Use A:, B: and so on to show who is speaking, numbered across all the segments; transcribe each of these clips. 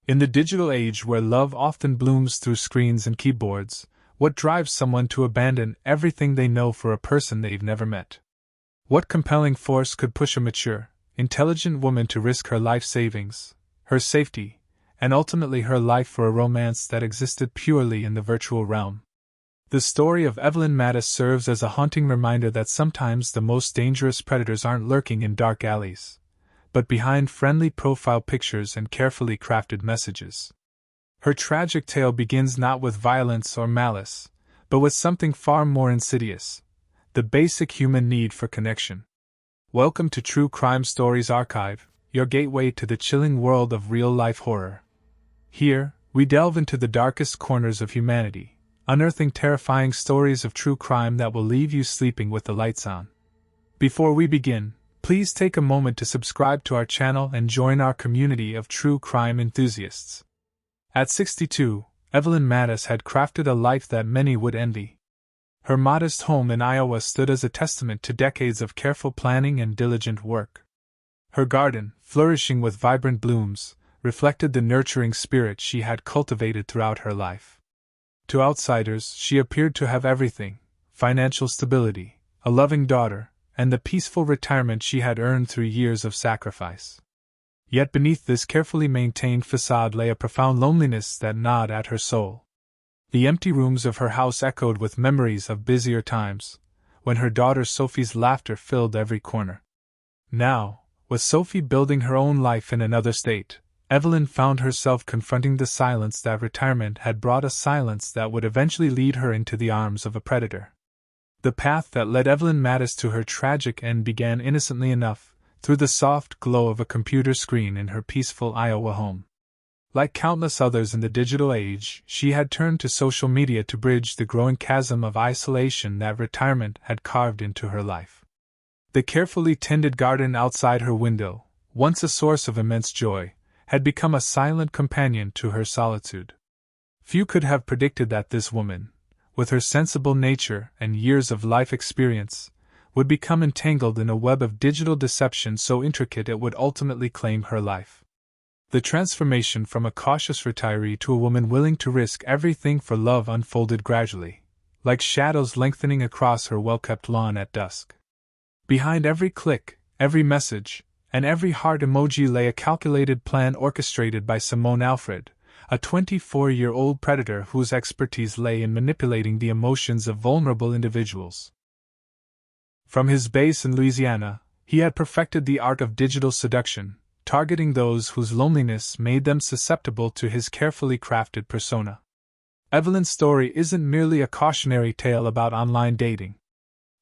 A: In the digital age where love often blooms through screens and keyboards, what drives someone to abandon everything they know for a person they've never met? What compelling force could push a mature, intelligent woman to risk her life savings, her safety, and ultimately her life for a romance that existed purely in the virtual realm? The story of Evelyn Mattis serves as a haunting reminder that sometimes the most dangerous predators aren't lurking in dark alleys, but behind friendly profile pictures and carefully crafted messages. Her tragic tale begins not with violence or malice, but with something far more insidious: the basic human need for connection. Welcome to True Crime Stories Archive, your gateway to the chilling world of real-life horror. Here, we delve into the darkest corners of humanity, unearthing terrifying stories of true crime that will leave you sleeping with the lights on. Before we begin, please take a moment to subscribe to our channel and join our community of true crime enthusiasts. At 62, Evelyn Mattis had crafted a life that many would envy. Her modest home in Iowa stood as a testament to decades of careful planning and diligent work. Her garden, flourishing with vibrant blooms, reflected the nurturing spirit she had cultivated throughout her life. To outsiders, she appeared to have everything: financial stability, a loving daughter, and the peaceful retirement she had earned through years of sacrifice. Yet beneath this carefully maintained facade lay a profound loneliness that gnawed at her soul. The empty rooms of her house echoed with memories of busier times, when her daughter Sophie's laughter filled every corner. Now, with Sophie building her own life in another state, Evelyn found herself confronting the silence that retirement had brought, a silence that would eventually lead her into the arms of a predator. The path that led Evelyn Mattis to her tragic end began innocently enough, through the soft glow of a computer screen in her peaceful Iowa home. Like countless others in the digital age, she had turned to social media to bridge the growing chasm of isolation that retirement had carved into her life. The carefully tended garden outside her window, once a source of immense joy, had become a silent companion to her solitude. Few could have predicted that this woman, with her sensible nature and years of life experience, would become entangled in a web of digital deception so intricate it would ultimately claim her life. The transformation from a cautious retiree to a woman willing to risk everything for love unfolded gradually, like shadows lengthening across her well-kept lawn at dusk. Behind every click, every message, and every heart emoji lay a calculated plan orchestrated by Simone Alfred, a 24-year-old predator whose expertise lay in manipulating the emotions of vulnerable individuals. From his base in Louisiana, he had perfected the art of digital seduction, targeting those whose loneliness made them susceptible to his carefully crafted persona. Evelyn's story isn't merely a cautionary tale about online dating.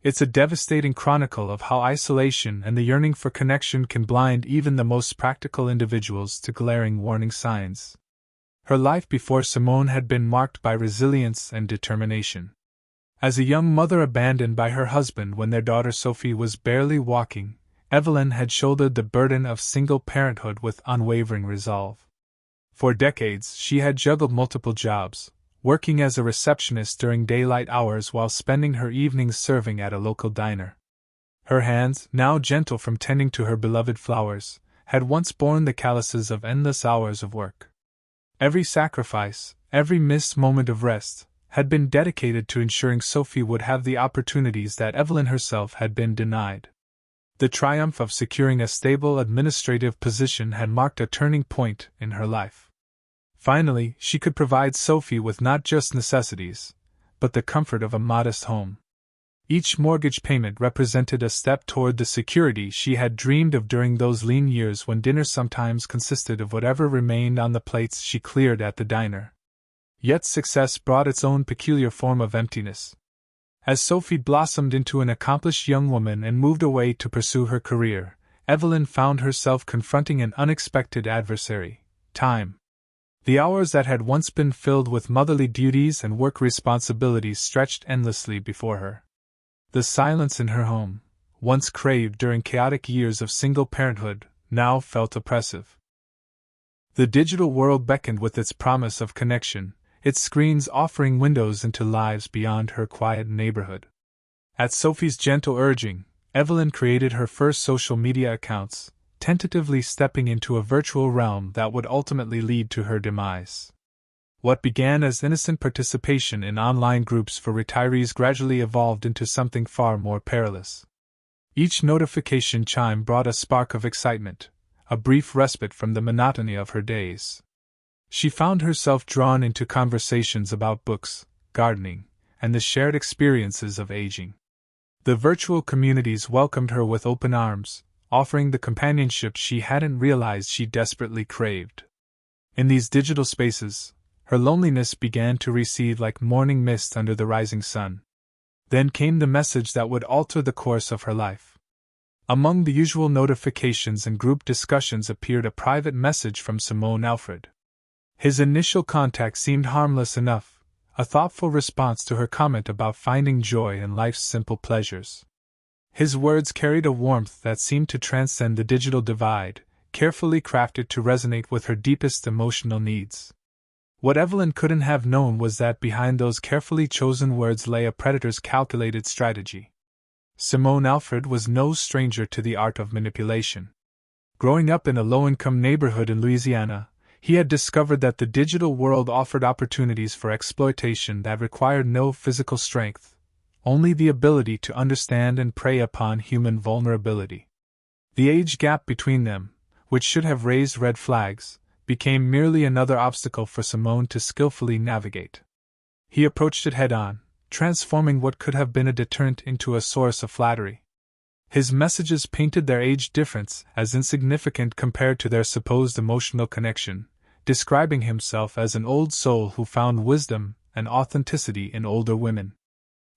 A: It's a devastating chronicle of how isolation and the yearning for connection can blind even the most practical individuals to glaring warning signs. Her life before Simone had been marked by resilience and determination. As a young mother abandoned by her husband when their daughter Sophie was barely walking, Evelyn had shouldered the burden of single parenthood with unwavering resolve. For decades, she had juggled multiple jobs, working as a receptionist during daylight hours while spending her evenings serving at a local diner. Her hands, now gentle from tending to her beloved flowers, had once borne the calluses of endless hours of work. Every sacrifice, every missed moment of rest, had been dedicated to ensuring Sophie would have the opportunities that Evelyn herself had been denied. The triumph of securing a stable administrative position had marked a turning point in her life. Finally, she could provide Sophie with not just necessities, but the comfort of a modest home. Each mortgage payment represented a step toward the security she had dreamed of during those lean years when dinner sometimes consisted of whatever remained on the plates she cleared at the diner. Yet success brought its own peculiar form of emptiness. As Sophie blossomed into an accomplished young woman and moved away to pursue her career, Evelyn found herself confronting an unexpected adversary: time. The hours that had once been filled with motherly duties and work responsibilities stretched endlessly before her. The silence in her home, once craved during chaotic years of single parenthood, now felt oppressive. The digital world beckoned with its promise of connection, its screens offering windows into lives beyond her quiet neighborhood. At Sophie's gentle urging, Evelyn created her first social media accounts, tentatively stepping into a virtual realm that would ultimately lead to her demise. What began as innocent participation in online groups for retirees gradually evolved into something far more perilous. Each notification chime brought a spark of excitement, a brief respite from the monotony of her days. She found herself drawn into conversations about books, gardening, and the shared experiences of aging. The virtual communities welcomed her with open arms, offering the companionship she hadn't realized she desperately craved. In these digital spaces, her loneliness began to recede like morning mist under the rising sun. Then came the message that would alter the course of her life. Among the usual notifications and group discussions appeared a private message from Simone Alfred. His initial contact seemed harmless enough, a thoughtful response to her comment about finding joy in life's simple pleasures. His words carried a warmth that seemed to transcend the digital divide, carefully crafted to resonate with her deepest emotional needs. What Evelyn couldn't have known was that behind those carefully chosen words lay a predator's calculated strategy. Simone Alfred was no stranger to the art of manipulation. Growing up in a low-income neighborhood in Louisiana, he had discovered that the digital world offered opportunities for exploitation that required no physical strength, only the ability to understand and prey upon human vulnerability. The age gap between them, which should have raised red flags, became merely another obstacle for Simone to skillfully navigate. He approached it head-on, transforming what could have been a deterrent into a source of flattery. His messages painted their age difference as insignificant compared to their supposed emotional connection, describing himself as an old soul who found wisdom and authenticity in older women.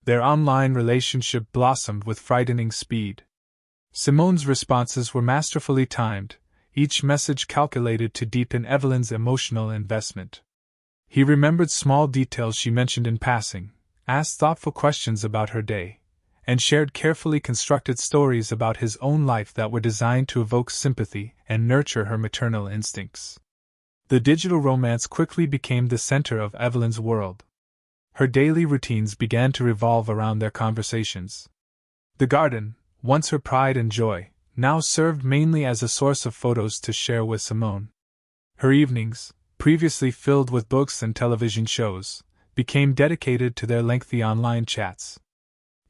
A: Their online relationship blossomed with frightening speed. Simone's responses were masterfully timed, each message calculated to deepen Evelyn's emotional investment. He remembered small details she mentioned in passing, asked thoughtful questions about her day, and shared carefully constructed stories about his own life that were designed to evoke sympathy and nurture her maternal instincts. The digital romance quickly became the center of Evelyn's world. Her daily routines began to revolve around their conversations. The garden, once her pride and joy, now served mainly as a source of photos to share with Simone. Her evenings, previously filled with books and television shows, became dedicated to their lengthy online chats.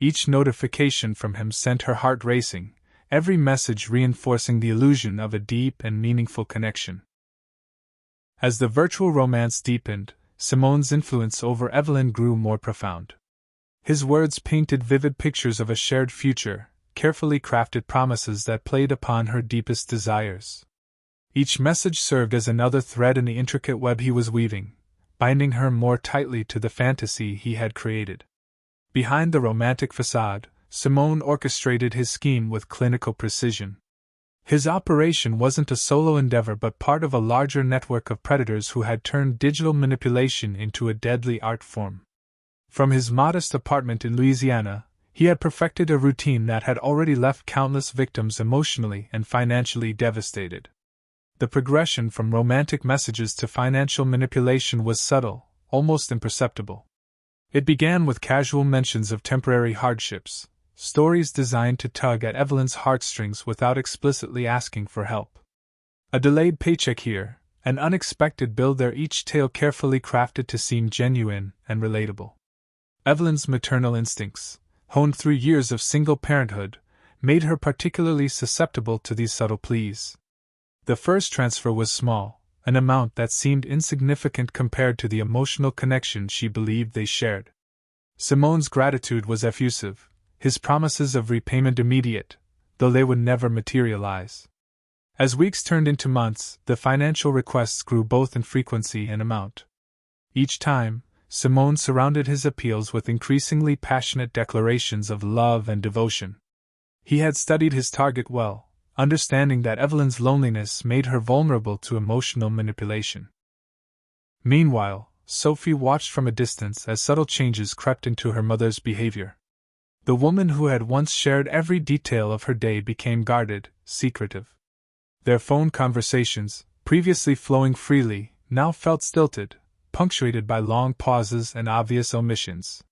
A: Each notification from him sent her heart racing, every message reinforcing the illusion of a deep and meaningful connection. As the virtual romance deepened, Simone's influence over Evelyn grew more profound. His words painted vivid pictures of a shared future, carefully crafted promises that played upon her deepest desires. Each message served as another thread in the intricate web he was weaving, binding her more tightly to the fantasy he had created. Behind the romantic facade, Simone orchestrated his scheme with clinical precision. His operation wasn't a solo endeavor but part of a larger network of predators who had turned digital manipulation into a deadly art form. From his modest apartment in Louisiana, he had perfected a routine that had already left countless victims emotionally and financially devastated. The progression from romantic messages to financial manipulation was subtle, almost imperceptible. It began with casual mentions of temporary hardships, stories designed to tug at Evelyn's heartstrings without explicitly asking for help. A delayed paycheck here, an unexpected bill there, each tale carefully crafted to seem genuine and relatable. Evelyn's maternal instincts, honed through years of single parenthood, made her particularly susceptible to these subtle pleas. The first transfer was small, an amount that seemed insignificant compared to the emotional connection she believed they shared. Simone's gratitude was effusive, his promises of repayment immediate, though they would never materialize. As weeks turned into months, the financial requests grew both in frequency and amount. Each time, Simone surrounded his appeals with increasingly passionate declarations of love and devotion. He had studied his target well, understanding that Evelyn's loneliness made her vulnerable to emotional manipulation. Meanwhile, Sophie watched from a distance as subtle changes crept into her mother's behavior. The woman who had once shared every detail of her day became guarded, secretive. Their phone conversations, previously flowing freely, now felt stilted, punctuated by long pauses and obvious omissions.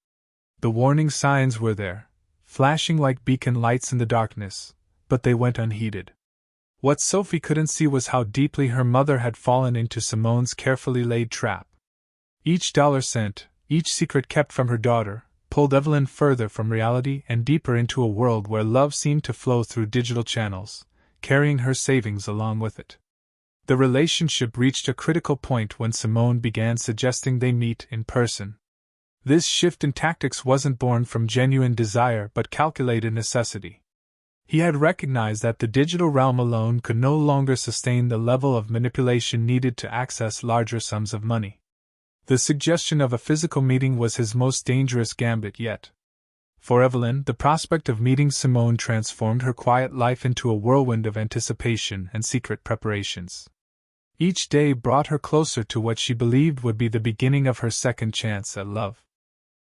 A: The warning signs were there, flashing like beacon lights in the darkness, but they went unheeded. What Sophie couldn't see was how deeply her mother had fallen into Simone's carefully laid trap. Each dollar cent, each secret kept from her daughter, pulled Evelyn further from reality and deeper into a world where love seemed to flow through digital channels, carrying her savings along with it. The relationship reached a critical point when Simone began suggesting they meet in person. This shift in tactics wasn't born from genuine desire but calculated necessity. He had recognized that the digital realm alone could no longer sustain the level of manipulation needed to access larger sums of money. The suggestion of a physical meeting was his most dangerous gambit yet. For Evelyn, the prospect of meeting Simone transformed her quiet life into a whirlwind of anticipation and secret preparations. Each day brought her closer to what she believed would be the beginning of her second chance at love.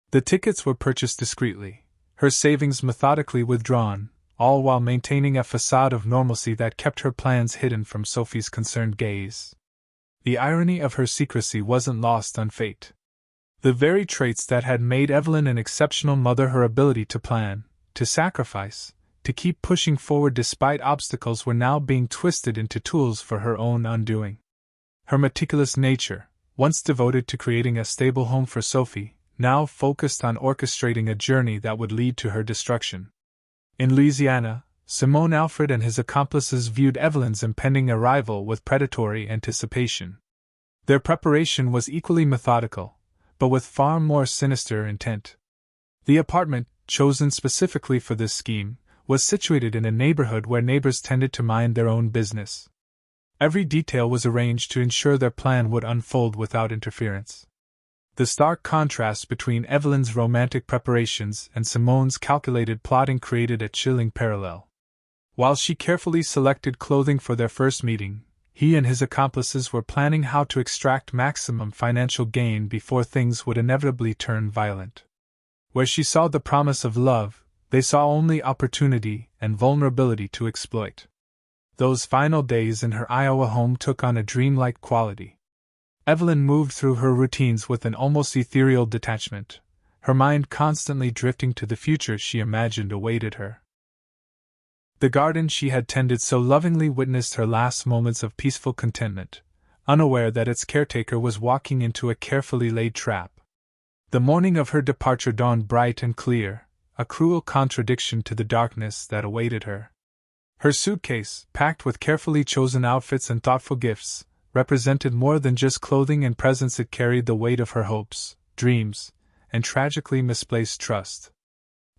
A: The tickets were purchased discreetly, her savings methodically withdrawn, all while maintaining a facade of normalcy that kept her plans hidden from Sophie's concerned gaze. The irony of her secrecy wasn't lost on fate. The very traits that had made Evelyn an exceptional mother, her ability to plan, to sacrifice, to keep pushing forward despite obstacles, were now being twisted into tools for her own undoing. Her meticulous nature, once devoted to creating a stable home for Sophie, now focused on orchestrating a journey that would lead to her destruction. In Louisiana, Simone, Alfred, and his accomplices viewed Evelyn's impending arrival with predatory anticipation. Their preparation was equally methodical, but with far more sinister intent. The apartment, chosen specifically for this scheme, was situated in a neighborhood where neighbors tended to mind their own business. Every detail was arranged to ensure their plan would unfold without interference. The stark contrast between Evelyn's romantic preparations and Simone's calculated plotting created a chilling parallel. While she carefully selected clothing for their first meeting, he and his accomplices were planning how to extract maximum financial gain before things would inevitably turn violent. Where she saw the promise of love, they saw only opportunity and vulnerability to exploit. Those final days in her Iowa home took on a dreamlike quality. Evelyn moved through her routines with an almost ethereal detachment, her mind constantly drifting to the future she imagined awaited her. The garden she had tended so lovingly witnessed her last moments of peaceful contentment, unaware that its caretaker was walking into a carefully laid trap. The morning of her departure dawned bright and clear, a cruel contradiction to the darkness that awaited her. Her suitcase, packed with carefully chosen outfits and thoughtful gifts, represented more than just clothing and presents. It carried the weight of her hopes, dreams, and tragically misplaced trust.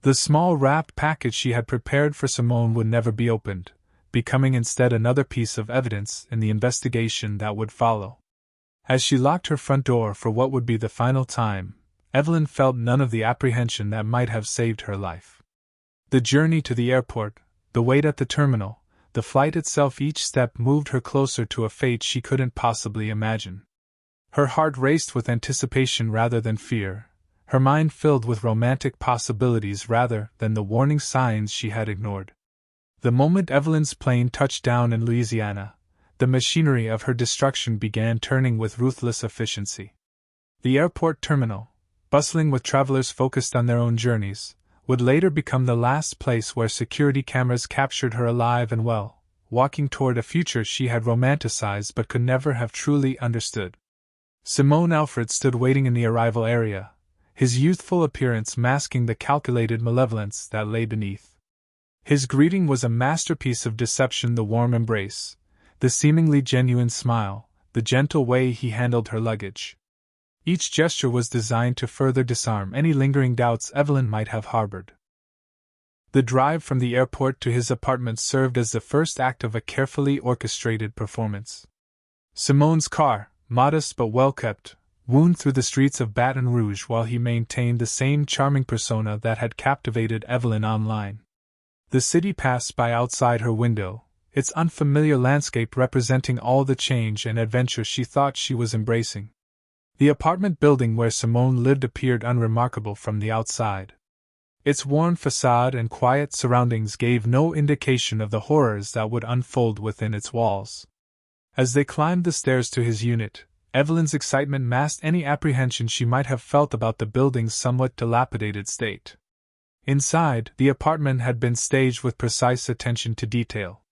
A: The small wrapped package she had prepared for Simone would never be opened, becoming instead another piece of evidence in the investigation that would follow. As she locked her front door for what would be the final time, Evelyn felt none of the apprehension that might have saved her life. The journey to the airport, the wait at the terminal, the flight itself, each step moved her closer to a fate she couldn't possibly imagine. Her heart raced with anticipation rather than fear, her mind filled with romantic possibilities rather than the warning signs she had ignored. The moment Evelyn's plane touched down in Louisiana, the machinery of her destruction began turning with ruthless efficiency. The airport terminal, bustling with travelers focused on their own journeys, would later become the last place where security cameras captured her alive and well, walking toward a future she had romanticized but could never have truly understood. Simone. Alfred stood waiting in the arrival area, his youthful appearance masking the calculated malevolence that lay beneath. His greeting was a masterpiece of deception: the warm embrace, the seemingly genuine smile, the gentle way he handled her luggage. Each gesture was designed to further disarm any lingering doubts Evelyn might have harbored. The drive from the airport to his apartment served as the first act of a carefully orchestrated performance. Simone's car, modest but well-kept, wound through the streets of Baton Rouge while he maintained the same charming persona that had captivated Evelyn online. The city passed by outside her window, its unfamiliar landscape representing all the change and adventure she thought she was embracing. The apartment building where Simone lived appeared unremarkable from the outside. Its worn facade and quiet surroundings gave no indication of the horrors that would unfold within its walls. As they climbed the stairs to his unit, Evelyn's excitement masked any apprehension she might have felt about the building's somewhat dilapidated state. Inside, the apartment had been staged with precise attention to detail.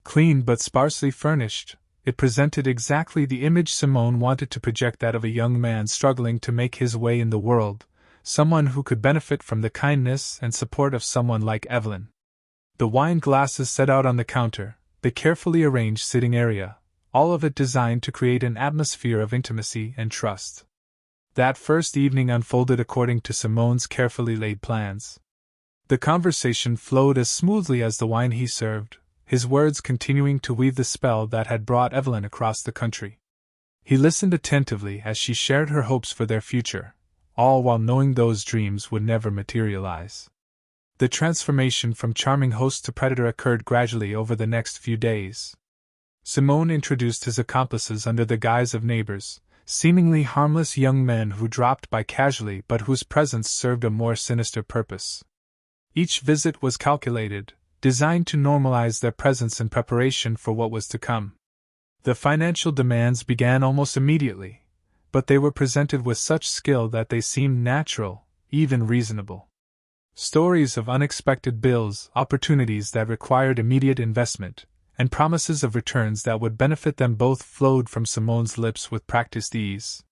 A: Clean but sparsely furnished, it presented exactly the image Simone wanted to project, that of a young man struggling to make his way in the world, someone who could benefit from the kindness and support of someone like Evelyn. The wine glasses set out on the counter, the carefully arranged sitting area, all of it designed to create an atmosphere of intimacy and trust. That first evening unfolded according to Simone's carefully laid plans. The conversation flowed as smoothly as the wine he served, his words continuing to weave the spell that had brought Evelyn across the country. He listened attentively as she shared her hopes for their future, all while knowing those dreams would never materialize. The transformation from charming host to predator occurred gradually over the next few days. Simone introduced his accomplices under the guise of neighbors, seemingly harmless young men who dropped by casually but whose presence served a more sinister purpose. Each visit was calculated, designed to normalize their presence in preparation for what was to come. The financial demands began almost immediately, but they were presented with such skill that they seemed natural, even reasonable. Stories of unexpected bills, opportunities that required immediate investment, and promises of returns that would benefit them both flowed from Simone's lips with practiced ease.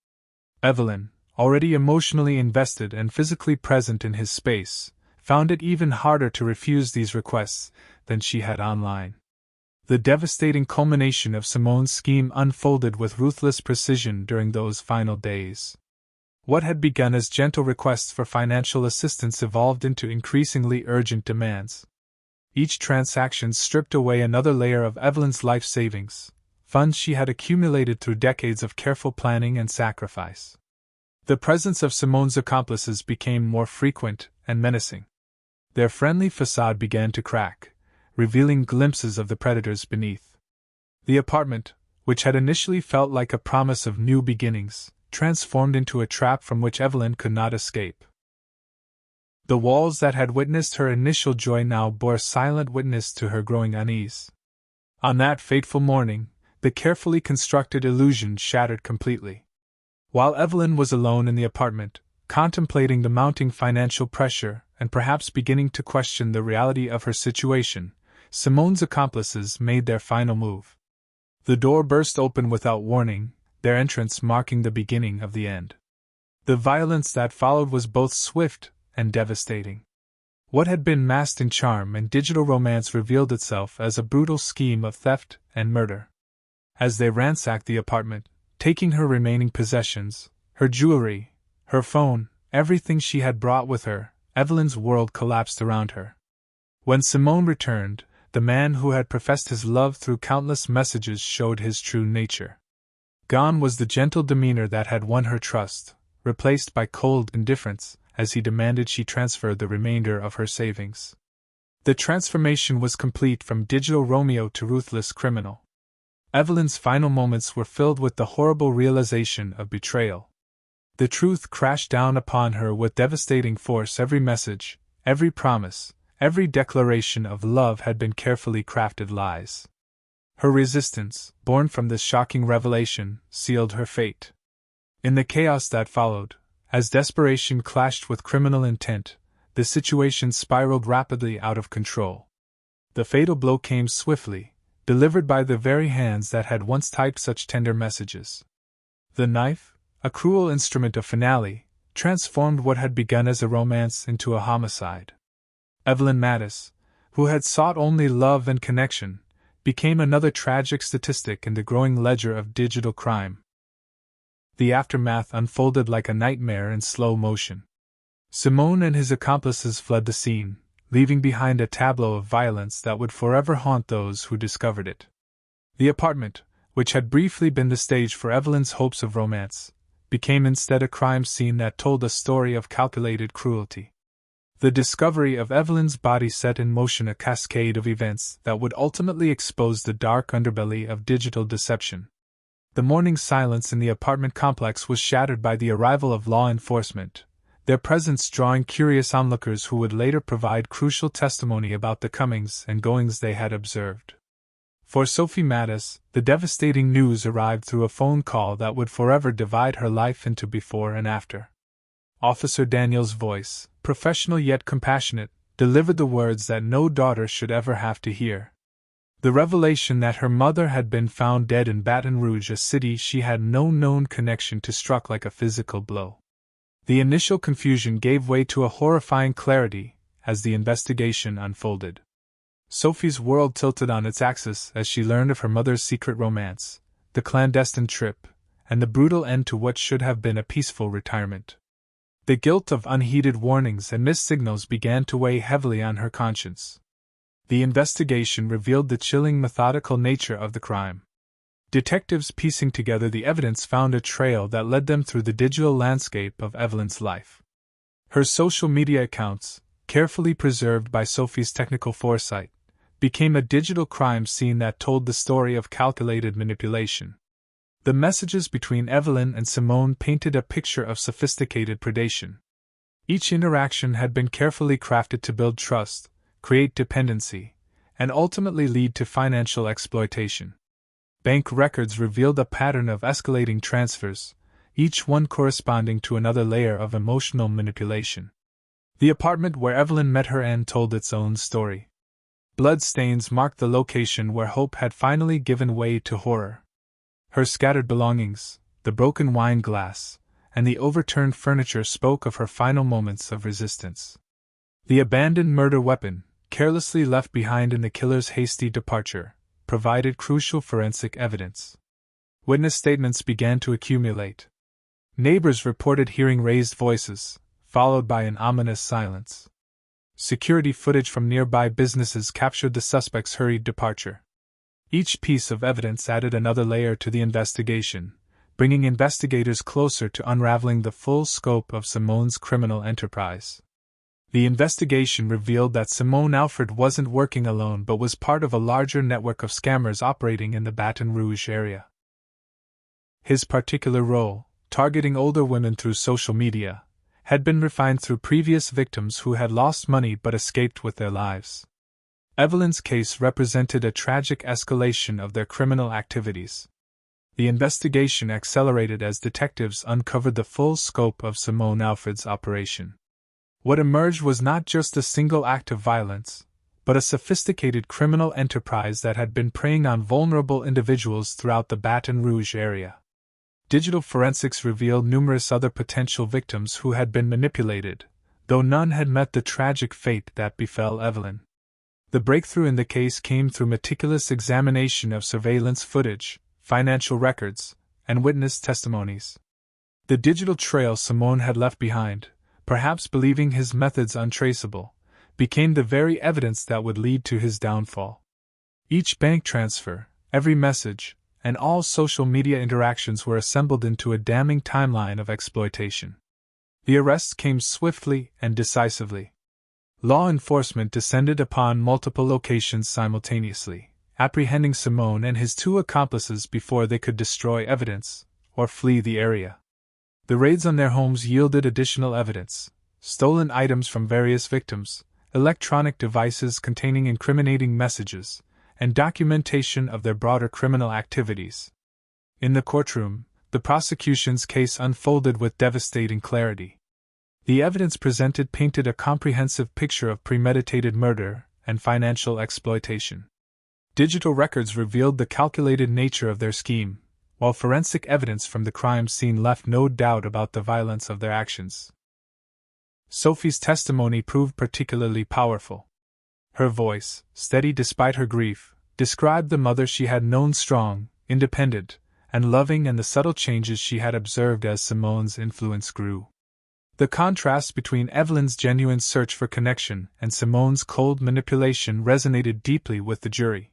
A: Evelyn, already emotionally invested and physically present in his space, found it even harder to refuse these requests than she had online. The devastating culmination of Simone's scheme unfolded with ruthless precision during those final days. What had begun as gentle requests for financial assistance evolved into increasingly urgent demands. Each transaction stripped away another layer of Evelyn's life savings, funds she had accumulated through decades of careful planning and sacrifice. The presence of Simone's accomplices became more frequent and menacing. Their friendly facade began to crack, revealing glimpses of the predators beneath. The apartment, which had initially felt like a promise of new beginnings, transformed into a trap from which Evelyn could not escape. The walls that had witnessed her initial joy now bore silent witness to her growing unease. On that fateful morning, the carefully constructed illusion shattered completely. While Evelyn was alone in the apartment, contemplating the mounting financial pressure and perhaps beginning to question the reality of her situation, Simone's accomplices made their final move. The door burst open without warning, their entrance marking the beginning of the end. The violence that followed was both swift and devastating. What had been masked in charm and digital romance revealed itself as a brutal scheme of theft and murder. As they ransacked the apartment, taking her remaining possessions, her jewelry, her phone, everything she had brought with her, Evelyn's world collapsed around her. When Simone returned, the man who had professed his love through countless messages showed his true nature. Gone was the gentle demeanor that had won her trust, replaced by cold indifference, as he demanded she transfer the remainder of her savings. The transformation was complete from digital Romeo to ruthless criminal. Evelyn's final moments were filled with the horrible realization of betrayal. The truth crashed down upon her with devastating force. Every message, every promise, every declaration of love had been carefully crafted lies. Her resistance, born from this shocking revelation, sealed her fate. In the chaos that followed, as desperation clashed with criminal intent, the situation spiraled rapidly out of control. The fatal blow came swiftly, delivered by the very hands that had once typed such tender messages. The knife, a cruel instrument of finale, transformed what had begun as a romance into a homicide. Evelyn Mattis, who had sought only love and connection, became another tragic statistic in the growing ledger of digital crime. The aftermath unfolded like a nightmare in slow motion. Simone and his accomplices fled the scene, leaving behind a tableau of violence that would forever haunt those who discovered it. The apartment, which had briefly been the stage for Evelyn's hopes of romance, became instead a crime scene that told a story of calculated cruelty. The discovery of Evelyn's body set in motion a cascade of events that would ultimately expose the dark underbelly of digital deception. The morning silence in the apartment complex was shattered by the arrival of law enforcement, their presence drawing curious onlookers who would later provide crucial testimony about the comings and goings they had observed. For Sophie Mattis, the devastating news arrived through a phone call that would forever divide her life into before and after. Officer Daniel's voice, professional yet compassionate, delivered the words that no daughter should ever have to hear. The revelation that her mother had been found dead in Baton Rouge, a city she had no known connection to, struck like a physical blow. The initial confusion gave way to a horrifying clarity as the investigation unfolded. Sophie's world tilted on its axis as she learned of her mother's secret romance, the clandestine trip, and the brutal end to what should have been a peaceful retirement. The guilt of unheeded warnings and missed signals began to weigh heavily on her conscience. The investigation revealed the chilling, methodical nature of the crime. Detectives piecing together the evidence found a trail that led them through the digital landscape of Evelyn's life. Her social media accounts, carefully preserved by Sophie's technical foresight, became a digital crime scene that told the story of calculated manipulation. The messages between Evelyn and Simone painted a picture of sophisticated predation. Each interaction had been carefully crafted to build trust, create dependency, and ultimately lead to financial exploitation. Bank records revealed a pattern of escalating transfers, each one corresponding to another layer of emotional manipulation. The apartment where Evelyn met her end told its own story. Bloodstains marked the location where hope had finally given way to horror. Her scattered belongings, the broken wine glass, and the overturned furniture spoke of her final moments of resistance. The abandoned murder weapon, carelessly left behind in the killer's hasty departure, provided crucial forensic evidence. Witness statements began to accumulate. Neighbors reported hearing raised voices, followed by an ominous silence. Security footage from nearby businesses captured the suspect's hurried departure. Each piece of evidence added another layer to the investigation, bringing investigators closer to unraveling the full scope of Simone's criminal enterprise. The investigation revealed that Simone Alfred wasn't working alone but was part of a larger network of scammers operating in the Baton Rouge area. His particular role, targeting older women through social media, had been refined through previous victims who had lost money but escaped with their lives. Evelyn's case represented a tragic escalation of their criminal activities. The investigation accelerated as detectives uncovered the full scope of Simone Alfred's operation. What emerged was not just a single act of violence, but a sophisticated criminal enterprise that had been preying on vulnerable individuals throughout the Baton Rouge area. Digital forensics revealed numerous other potential victims who had been manipulated, though none had met the tragic fate that befell Evelyn. The breakthrough in the case came through meticulous examination of surveillance footage, financial records, and witness testimonies. The digital trail Simone had left behind, perhaps believing his methods untraceable, became the very evidence that would lead to his downfall. Each bank transfer, every message, and all social media interactions were assembled into a damning timeline of exploitation. The arrests came swiftly and decisively. Law enforcement descended upon multiple locations simultaneously, apprehending Simone and his two accomplices before they could destroy evidence or flee the area. The raids on their homes yielded additional evidence: stolen items from various victims, electronic devices containing incriminating messages, and documentation of their broader criminal activities. In the courtroom, the prosecution's case unfolded with devastating clarity. The evidence presented painted a comprehensive picture of premeditated murder and financial exploitation. Digital records revealed the calculated nature of their scheme, while forensic evidence from the crime scene left no doubt about the violence of their actions. Sophie's testimony proved particularly powerful. Her voice, steady despite her grief, described the mother she had known strong, independent, and loving, and the subtle changes she had observed as Simone's influence grew. The contrast between Evelyn's genuine search for connection and Simone's cold manipulation resonated deeply with the jury.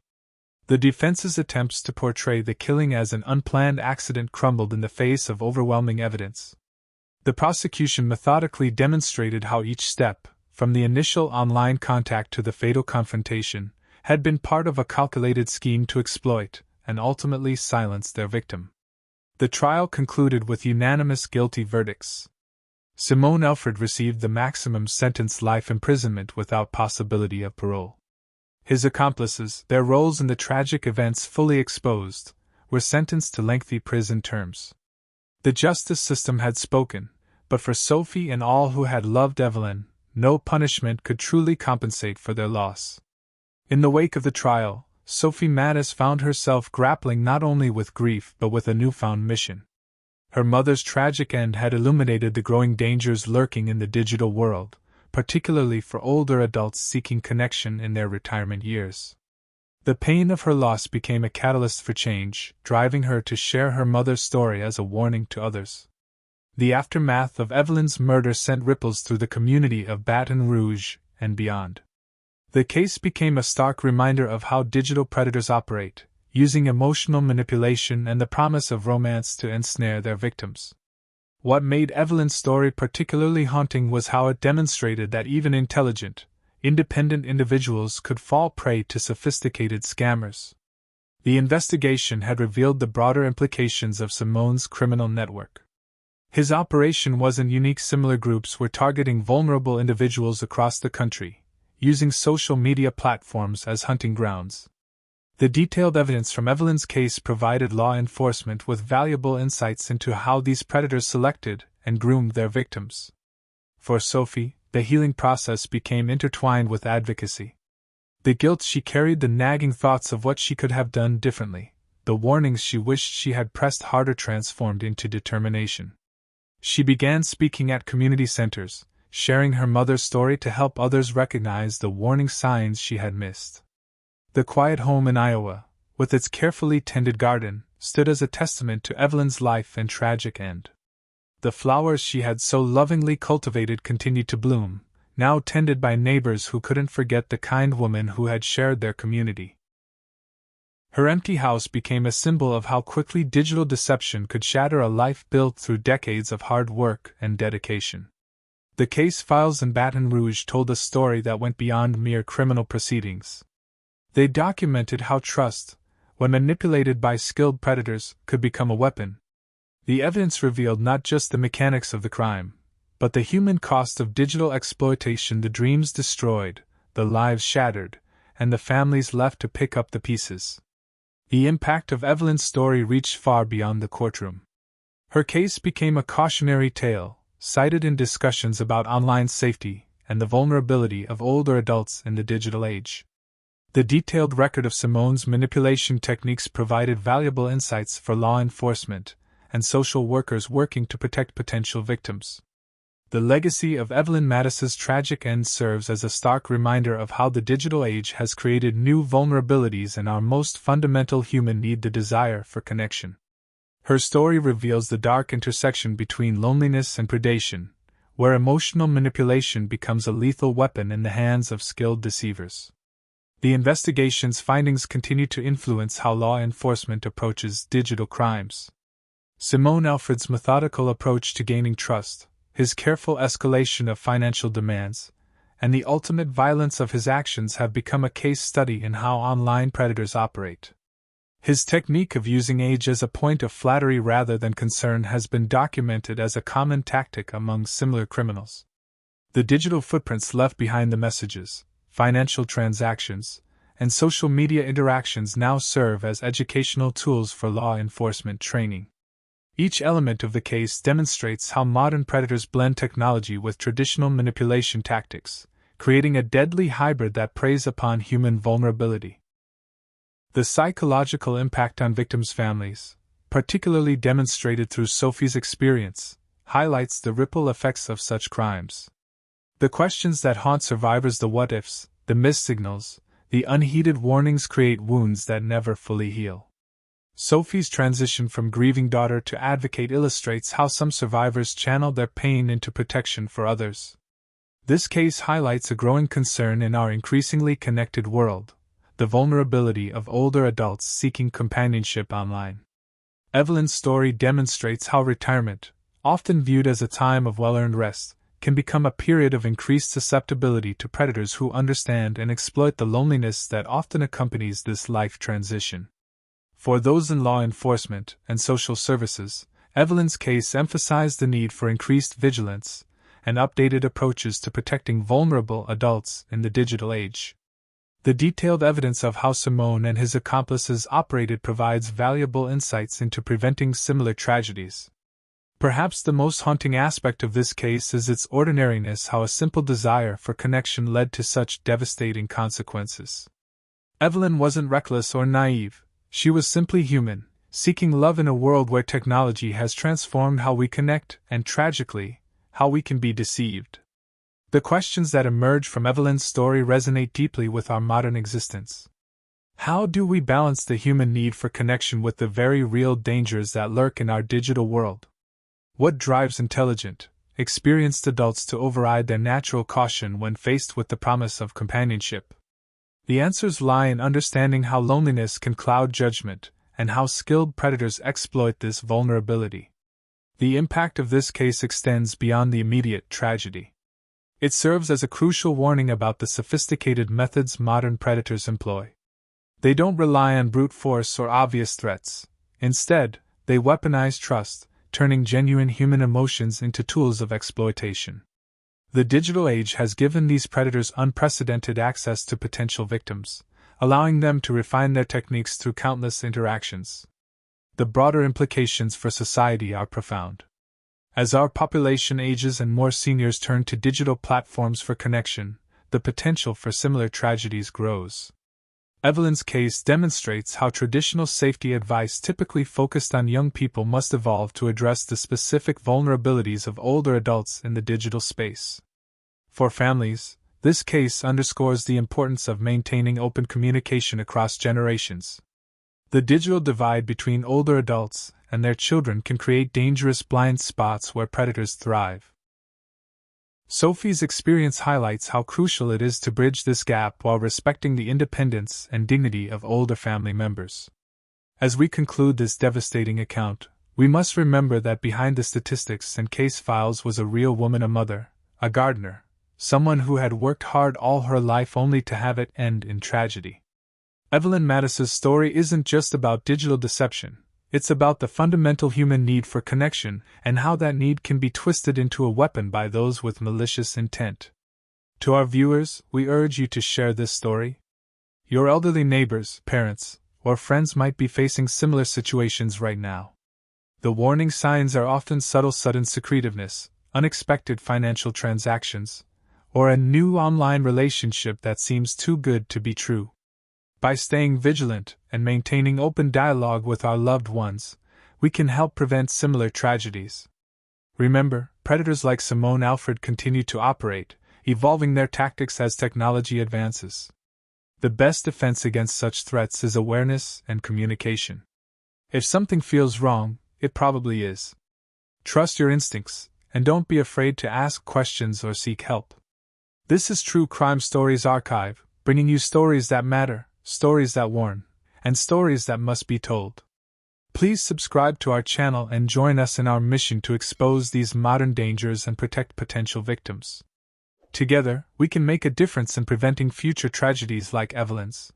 A: The defense's attempts to portray the killing as an unplanned accident crumbled in the face of overwhelming evidence. The prosecution methodically demonstrated how each step, from the initial online contact to the fatal confrontation, had been part of a calculated scheme to exploit and ultimately silence their victim. The trial concluded with unanimous guilty verdicts. Simone Alfred received the maximum sentence, life imprisonment without possibility of parole. His accomplices, their roles in the tragic events fully exposed, were sentenced to lengthy prison terms. The justice system had spoken, but for Sophie and all who had loved Evelyn, no punishment could truly compensate for their loss. In the wake of the trial, Sophie Mattis found herself grappling not only with grief but with a newfound mission. Her mother's tragic end had illuminated the growing dangers lurking in the digital world, particularly for older adults seeking connection in their retirement years. The pain of her loss became a catalyst for change, driving her to share her mother's story as a warning to others. The aftermath of Evelyn's murder sent ripples through the community of Baton Rouge and beyond. The case became a stark reminder of how digital predators operate, using emotional manipulation and the promise of romance to ensnare their victims. What made Evelyn's story particularly haunting was how it demonstrated that even intelligent, independent individuals could fall prey to sophisticated scammers. The investigation had revealed the broader implications of Simone's criminal network. His operation wasn't unique. Similar groups were targeting vulnerable individuals across the country, using social media platforms as hunting grounds. The detailed evidence from Evelyn's case provided law enforcement with valuable insights into how these predators selected and groomed their victims. For Sophie, the healing process became intertwined with advocacy. The guilt she carried, the nagging thoughts of what she could have done differently, the warnings she wished she had pressed harder transformed into determination. She began speaking at community centers, sharing her mother's story to help others recognize the warning signs she had missed. The quiet home in Iowa, with its carefully tended garden, stood as a testament to Evelyn's life and tragic end. The flowers she had so lovingly cultivated continued to bloom, now tended by neighbors who couldn't forget the kind woman who had shared their community. Her empty house became a symbol of how quickly digital deception could shatter a life built through decades of hard work and dedication. The case files in Baton Rouge told a story that went beyond mere criminal proceedings. They documented how trust, when manipulated by skilled predators, could become a weapon. The evidence revealed not just the mechanics of the crime, but the human cost of digital exploitation: the dreams destroyed, the lives shattered, and the families left to pick up the pieces. The impact of Evelyn's story reached far beyond the courtroom. Her case became a cautionary tale, cited in discussions about online safety and the vulnerability of older adults in the digital age. The detailed record of Simone's manipulation techniques provided valuable insights for law enforcement and social workers working to protect potential victims. The legacy of Evelyn Mattis's tragic end serves as a stark reminder of how the digital age has created new vulnerabilities in our most fundamental human need: the desire for connection. Her story reveals the dark intersection between loneliness and predation, where emotional manipulation becomes a lethal weapon in the hands of skilled deceivers. The investigation's findings continue to influence how law enforcement approaches digital crimes. Alfred's methodical approach to gaining trust, his careful escalation of financial demands, and the ultimate violence of his actions have become a case study in how online predators operate. His technique of using age as a point of flattery rather than concern has been documented as a common tactic among similar criminals. The digital footprints left behind, the messages, financial transactions, and social media interactions now serve as educational tools for law enforcement training. Each element of the case demonstrates how modern predators blend technology with traditional manipulation tactics, creating a deadly hybrid that preys upon human vulnerability. The psychological impact on victims' families, particularly demonstrated through Sophie's experience, highlights the ripple effects of such crimes. The questions that haunt survivors, the what-ifs, the missed signals, the unheeded warnings, create wounds that never fully heal. Sophie's transition from grieving daughter to advocate illustrates how some survivors channel their pain into protection for others. This case highlights a growing concern in our increasingly connected world: the vulnerability of older adults seeking companionship online. Evelyn's story demonstrates how retirement, often viewed as a time of well-earned rest, can become a period of increased susceptibility to predators who understand and exploit the loneliness that often accompanies this life transition. For those in law enforcement and social services, Evelyn's case emphasized the need for increased vigilance and updated approaches to protecting vulnerable adults in the digital age. The detailed evidence of how Simone and his accomplices operated provides valuable insights into preventing similar tragedies. Perhaps the most haunting aspect of this case is its ordinariness: how a simple desire for connection led to such devastating consequences. Evelyn wasn't reckless or naive, she was simply human, seeking love in a world where technology has transformed how we connect and, tragically, how we can be deceived. The questions that emerge from Evelyn's story resonate deeply with our modern existence. How do we balance the human need for connection with the very real dangers that lurk in our digital world? What drives intelligent, experienced adults to override their natural caution when faced with the promise of companionship? The answers lie in understanding how loneliness can cloud judgment, and how skilled predators exploit this vulnerability. The impact of this case extends beyond the immediate tragedy. It serves as a crucial warning about the sophisticated methods modern predators employ. They don't rely on brute force or obvious threats. Instead, they weaponize trust, turning genuine human emotions into tools of exploitation. The digital age has given these predators unprecedented access to potential victims, allowing them to refine their techniques through countless interactions. The broader implications for society are profound. As our population ages and more seniors turn to digital platforms for connection, the potential for similar tragedies grows. Evelyn's case demonstrates how traditional safety advice typically focused on young people must evolve to address the specific vulnerabilities of older adults in the digital space. For families, this case underscores the importance of maintaining open communication across generations. The digital divide between older adults and their children can create dangerous blind spots where predators thrive. Sophie's experience highlights how crucial it is to bridge this gap while respecting the independence and dignity of older family members. As we conclude this devastating account, we must remember that behind the statistics and case files was a real woman, a mother, a gardener, someone who had worked hard all her life only to have it end in tragedy. Evelyn Mattis's story isn't just about digital deception. It's about the fundamental human need for connection and how that need can be twisted into a weapon by those with malicious intent. To our viewers, we urge you to share this story. Your elderly neighbors, parents, or friends might be facing similar situations right now. The warning signs are often subtle sudden secretiveness, unexpected financial transactions, or a new online relationship that seems too good to be true. By staying vigilant and maintaining open dialogue with our loved ones, we can help prevent similar tragedies. Remember, predators like Simone and Alfred continue to operate, evolving their tactics as technology advances. The best defense against such threats is awareness and communication. If something feels wrong, it probably is. Trust your instincts, and don't be afraid to ask questions or seek help. This is True Crime Stories Archive, bringing you stories that matter, stories that warn, and stories that must be told. Please subscribe to our channel and join us in our mission to expose these modern dangers and protect potential victims. Together, we can make a difference in preventing future tragedies like Evelyn's.